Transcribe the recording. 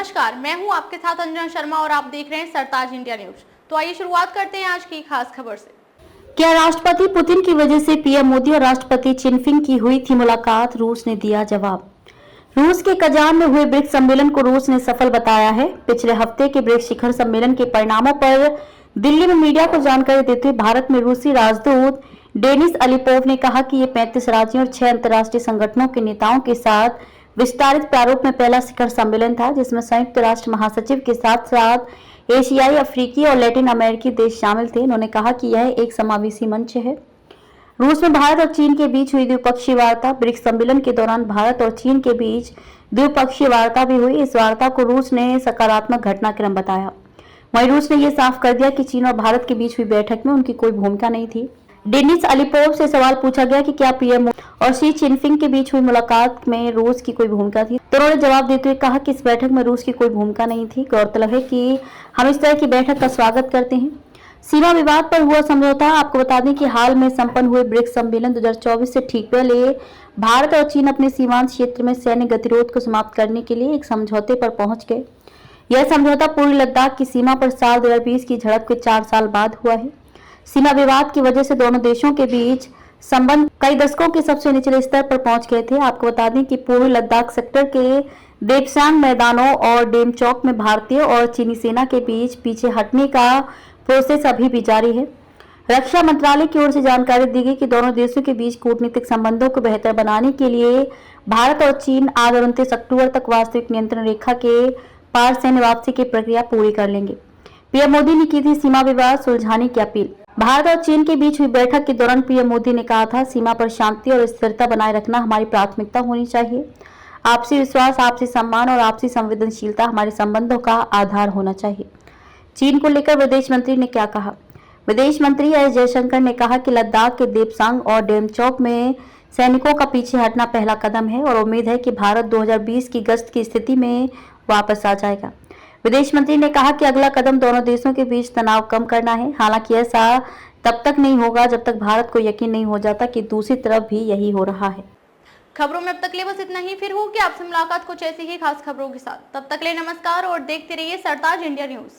नमस्कार, मैं हूं आपके साथ अंजना शर्मा और आप देख रहे हैं सरताज इंडिया न्यूज। तो आइए शुरुआत करते हैं आज की खास खबर से। क्या राष्ट्रपति पुतिन की वजह से पीएम मोदी और राष्ट्रपति चिनफिंग की हुई थी मुलाकात? रूस ने दिया जवाब। रूस के कजान में हुए ब्रिक्स सम्मेलन को रूस ने सफल बताया है। पिछले हफ्ते के ब्रिक्स शिखर सम्मेलन के परिणामों पर दिल्ली में मीडिया को जानकारी देते हुए भारत में रूसी राजदूत डेनिस अलीपोव ने कहा कि ये 35 राज्यों और 6 अंतर्राष्ट्रीय संगठनों के नेताओं के साथ विस्तारित प्रारूप में पहला शिखर सम्मेलन था, जिसमें संयुक्त राष्ट्र महासचिव के साथ साथ एशियाई, अफ्रीकी और लैटिन अमेरिकी देश शामिल थे। उन्होंने कहा कि यह एक समावेशी मंच है। रूस में भारत और चीन के बीच हुई द्विपक्षीय वार्ता। ब्रिक्स सम्मेलन के दौरान भारत और चीन के बीच द्विपक्षीय वार्ता भी हुई। इस वार्ता को रूस ने सकारात्मक घटनाक्रम बताया। वहीं रूस ने यह साफ कर दिया कि चीन और भारत के बीच हुई बैठक में उनकी कोई भूमिका नहीं थी। डेनिस अलीपोव से सवाल पूछा गया कि क्या पीएम और शी चिनफिंग के बीच हुई मुलाकात में रूस की कोई भूमिका थी, तो उन्होंने जवाब देते हुए कहा कि इस बैठक में रूस की कोई भूमिका नहीं थी। गौरतलब है कि हम इस तरह की बैठक का स्वागत करते हैं। सीमा विवाद पर हुआ समझौता। आपको बता दें कि हाल में संपन्न हुए ब्रिक्स सम्मेलन 2024 से ठीक पहले भारत और चीन अपने सीमांत क्षेत्र में सैन्य गतिरोध को समाप्त करने के लिए एक समझौते पर पहुंच गए। यह समझौता पूर्वी लद्दाख की सीमा पर साल 2020 की झड़प के 4 साल बाद हुआ है। सीमा विवाद की वजह से दोनों देशों के बीच संबंध कई दशकों के सबसे निचले स्तर पर पहुंच गए थे। आपको बता दें कि पूर्वी लद्दाख सेक्टर के देपसांग मैदानों और डेमचौक में भारतीय और चीनी सेना के बीच पीछे हटने का प्रोसेस अभी भी जारी है। रक्षा मंत्रालय की ओर से जानकारी दी गई कि दोनों देशों के बीच कूटनीतिक संबंधों को बेहतर बनाने के लिए भारत और चीन आज और 29 अक्टूबर तक वास्तविक नियंत्रण रेखा के पार सैन्य वापसी की प्रक्रिया पूरी कर लेंगे। पीएम मोदी ने की थी सीमा विवाद सुलझाने की अपील। भारत और चीन के बीच हुई बैठक के दौरान पीएम मोदी ने कहा था, सीमा पर शांति और स्थिरता बनाए रखना हमारी प्राथमिकता होनी चाहिए। आपसी विश्वास, आपसी सम्मान और आपसी संवेदनशीलता हमारे संबंधों का आधार होना चाहिए। चीन को लेकर विदेश मंत्री ने क्या कहा? विदेश मंत्री एस जयशंकर ने कहा कि लद्दाख के देपसांग और डेमचौक में सैनिकों का पीछे हटना पहला कदम है और उम्मीद है कि भारत 2020 की गश्त की स्थिति में वापस आ जाएगा। विदेश मंत्री ने कहा कि अगला कदम दोनों देशों के बीच तनाव कम करना है। हालांकि ऐसा तब तक नहीं होगा जब तक भारत को यकीन नहीं हो जाता कि दूसरी तरफ भी यही हो रहा है। खबरों में अब तक ले बस इतना ही। फिर होगी आपसे मुलाकात कुछ ऐसी ही खास खबरों के साथ। तब तक ले नमस्कार और देखते रहिए सरताज इंडिया न्यूज।